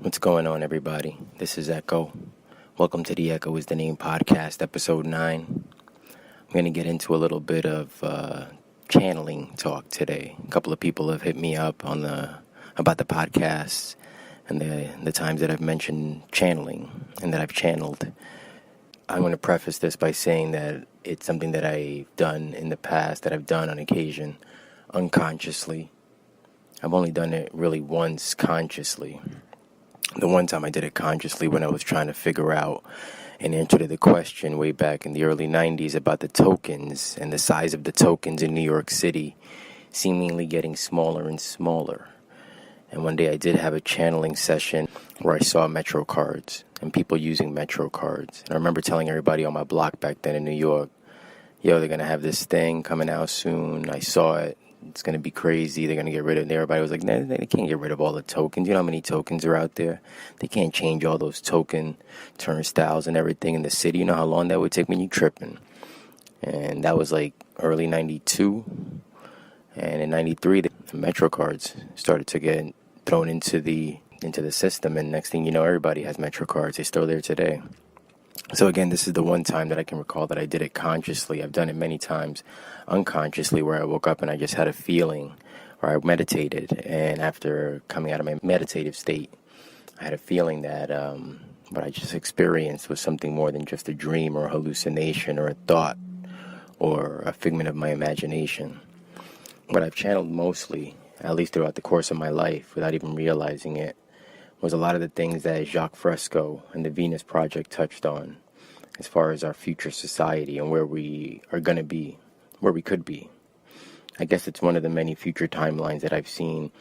What's going on, everybody? This is Echo. Welcome to the Echoisthename podcast, episode 9. I'm going to get into a little bit of channeling talk today. A couple of people have hit me up about the podcast and the times that I've mentioned channeling and that I've channeled. I'm going to preface this by saying that it's something that I've done in the past, that I've done on occasion, unconsciously. I've only done it really once consciously. The one time I did it consciously when I was trying to figure out an answer to the question way back in the early 90s about the tokens and the size of the tokens in New York City seemingly getting smaller and smaller. And one day I did have a channeling session where I saw Metro cards and people using Metro cards. And I remember telling everybody on my block back then in New York, they're going to have this thing coming out soon. I saw it. It's going to be crazy. They're going to get rid of it. Everybody was like, nah, they can't get rid of all the tokens. You know how many tokens are out there? They can't change all those token turnstiles and everything in the city. You know how long that would take when you tripping? And that was like early 92. And in 93, the Metro cards started to get thrown into the system. And next thing you know, everybody has Metro cards. They're still there today. So again, this is the one time that I can recall that I did it consciously. I've done it many times unconsciously where I woke up and I just had a feeling, or I meditated, and after coming out of my meditative state, I had a feeling that what I just experienced was something more than just a dream or a hallucination or a thought or a figment of my imagination. What I've channeled mostly, at least throughout the course of my life, without even realizing it, was a lot of the things that Jacques Fresco and the Venus Project touched on as far as our future society and where we are going to be, where we could be. I guess it's one of the many future timelines that I've seen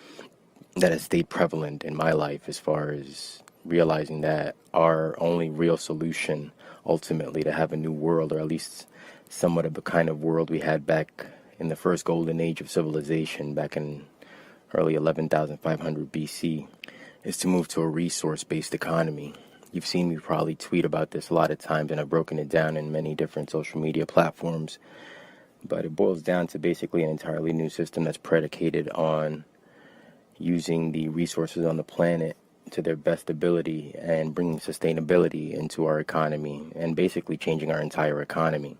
that has stayed prevalent in my life as far as realizing that our only real solution ultimately to have a new world, or at least somewhat of a kind of world we had back in the first golden age of civilization back in early 11,500 BC, is to move to a resource-based economy. You've seen me probably tweet about this a lot of times, and I've broken it down in many different social media platforms. But it boils down to basically an entirely new system that's predicated on using the resources on the planet to their best ability and bringing sustainability into our economy and basically changing our entire economy.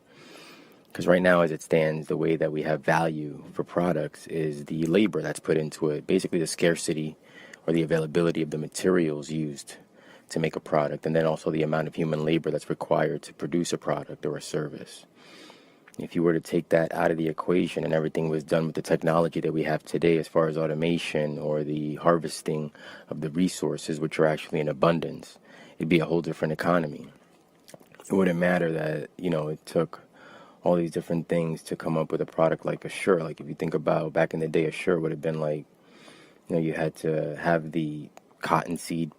Because right now, as it stands, the way that we have value for products is the labor that's put into it, basically the scarcity or the availability of the materials used to make a product, and then also the amount of human labor that's required to produce a product or a service. If you were to take that out of the equation and everything was done with the technology that we have today as far as automation or the harvesting of the resources which are actually in abundance, it'd be a whole different economy. It wouldn't matter that, it took all these different things to come up with a product like Assure. Like if you think about back in the day, Assure would have been like, you had to have the cotton seed.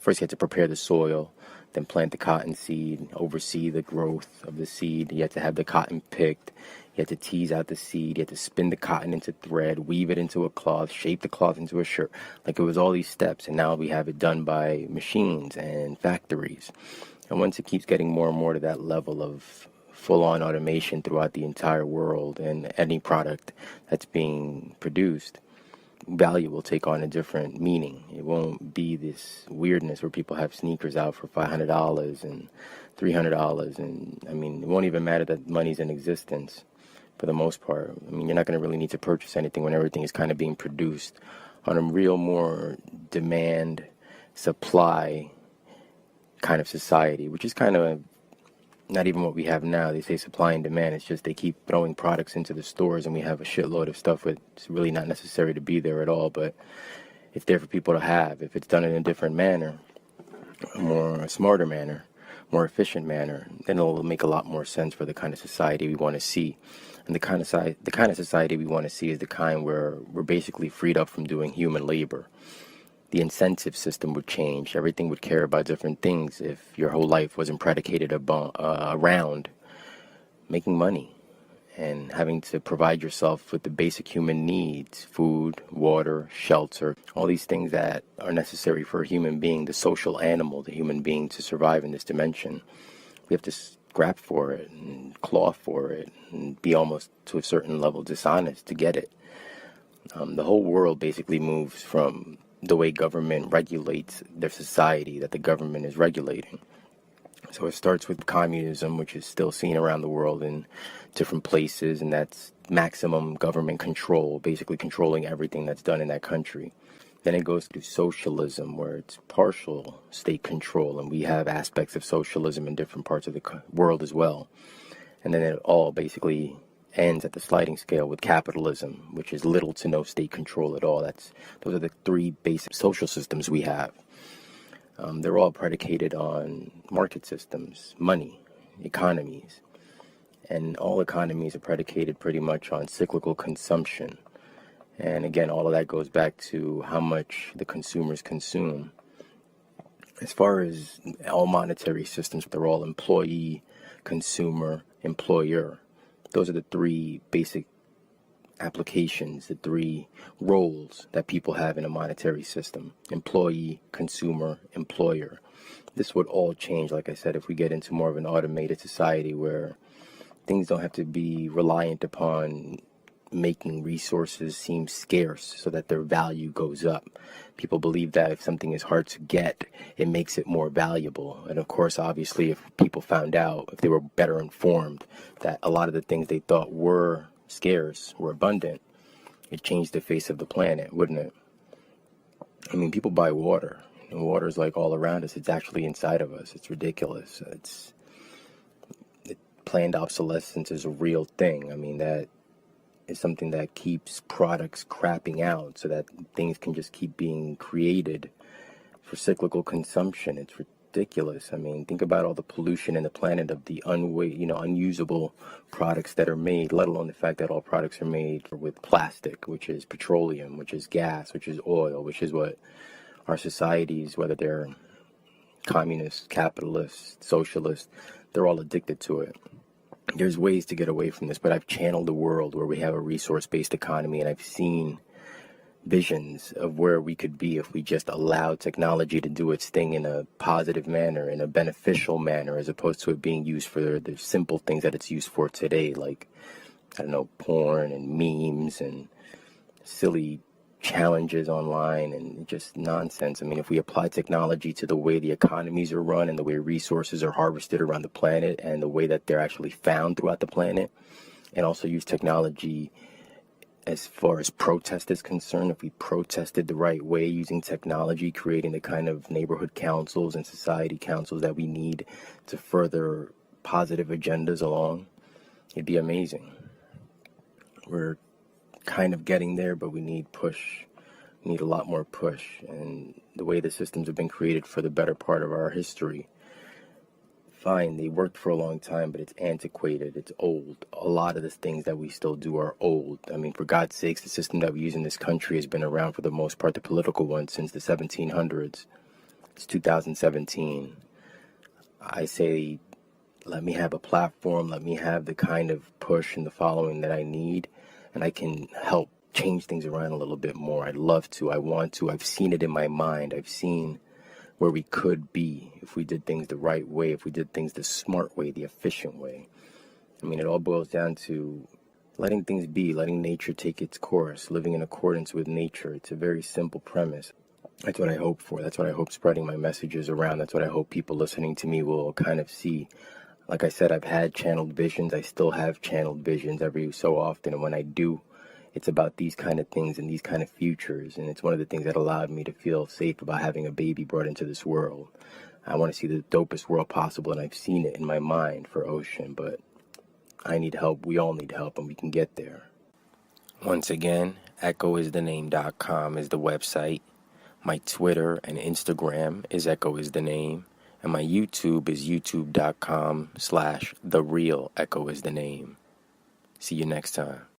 First you had to prepare the soil, then plant the cotton seed, oversee the growth of the seed. You had to have the cotton picked. You had to tease out the seed. You had to spin the cotton into thread, weave it into a cloth, shape the cloth into a shirt. Like it was all these steps, and now we have it done by machines and factories. And once it keeps getting more and more to that level of full-on automation throughout the entire world and any product that's being produced, value will take on a different meaning. It won't be this weirdness where people have sneakers out for $500 and $300, and it won't even matter that money's in existence for the most part. You're not going to really need to purchase anything when everything is kind of being produced on a real more demand supply kind of society, which is kind of not even what we have now. They say supply and demand. It's just they keep throwing products into the stores and we have a shitload of stuff that's really not necessary to be there at all, but it's there for people to have. If it's done in a different manner, a smarter manner, more efficient manner, then it'll make a lot more sense for the kind of society we want to see. And the kind of society we want to see is the kind where we're basically freed up from doing human labor. The incentive system would change. Everything would care about different things if your whole life wasn't predicated around making money and having to provide yourself with the basic human needs: food, water, shelter, all these things that are necessary for a human being, the social animal, the human being, to survive in this dimension. We have to scrap for it and claw for it and be almost to a certain level dishonest to get it. The whole world basically moves from the way government regulates their society that the government is regulating. So it starts with communism, which is still seen around the world in different places, and that's maximum government control, basically controlling everything that's done in that country. Then it goes to socialism, where it's partial state control, and we have aspects of socialism in different parts of the world as well. And then it all basically ends at the sliding scale with capitalism, which is little to no state control at all. Those are the three basic social systems we have. They're all predicated on market systems, money, economies. And all economies are predicated pretty much on cyclical consumption. And again, all of that goes back to how much the consumers consume. As far as all monetary systems, they're all employee, consumer, employer. Those are the three basic applications, the three roles that people have in a monetary system: employee, consumer, employer. This would all change, like I said, if we get into more of an automated society where things don't have to be reliant upon making resources seem scarce so that their value goes up. People believe that if something is hard to get, it makes it more valuable. And of course, obviously, if people found out, if they were better informed, that a lot of the things they thought were scarce were abundant, it changed the face of the planet, wouldn't it? I mean, people buy water, and water is like all around us. It's actually inside of us. It's ridiculous. Planned obsolescence is a real thing. I mean, that is something that keeps products crapping out so that things can just keep being created for cyclical consumption. It's ridiculous. I mean, think about all the pollution in the planet of the unusable products that are made, let alone the fact that all products are made with plastic, which is petroleum, which is gas, which is oil, which is what our societies, whether they're communist, capitalist, socialist, they're all addicted to it. There's ways to get away from this, but I've channeled a world where we have a resource-based economy, and I've seen visions of where we could be if we just allowed technology to do its thing in a positive manner, in a beneficial manner, as opposed to it being used for the simple things that it's used for today, like, I don't know, porn and memes and silly challenges online and just nonsense. I mean, if we apply technology to the way the economies are run and the way resources are harvested around the planet and the way that they're actually found throughout the planet, and also use technology as far as protest is concerned, if we protested the right way using technology, creating the kind of neighborhood councils and society councils that we need to further positive agendas along, it'd be amazing. We're kind of getting there, but we need push. We need a lot more push. And the way the systems have been created for the better part of our history, fine, they worked for a long time, but it's antiquated, it's old. A lot of the things that we still do are old. I mean, for God's sakes, the system that we use in this country has been around for the most part, the political one, since the 1700s. It's 2017. I say, let me have a platform, let me have the kind of push and the following that I need, and I can help change things around a little bit more. I'd love to. I want to. I've seen it in my mind. I've seen where we could be if we did things the right way, if we did things the smart way, the efficient way. I mean, it all boils down to letting things be, letting nature take its course, living in accordance with nature. It's a very simple premise. That's what I hope for. That's what I hope spreading my messages around. That's what I hope people listening to me will kind of see. Like I said, I've had channeled visions. I still have channeled visions every so often. And when I do, it's about these kind of things and these kind of futures. And it's one of the things that allowed me to feel safe about having a baby brought into this world. I want to see the dopest world possible, and I've seen it in my mind for Ocean. But I need help. We all need help, and we can get there. Once again, Echoisthename.com is the website. My Twitter and Instagram is Echoisthename. And my YouTube is youtube.com/TheRealEchoisthename. See you next time.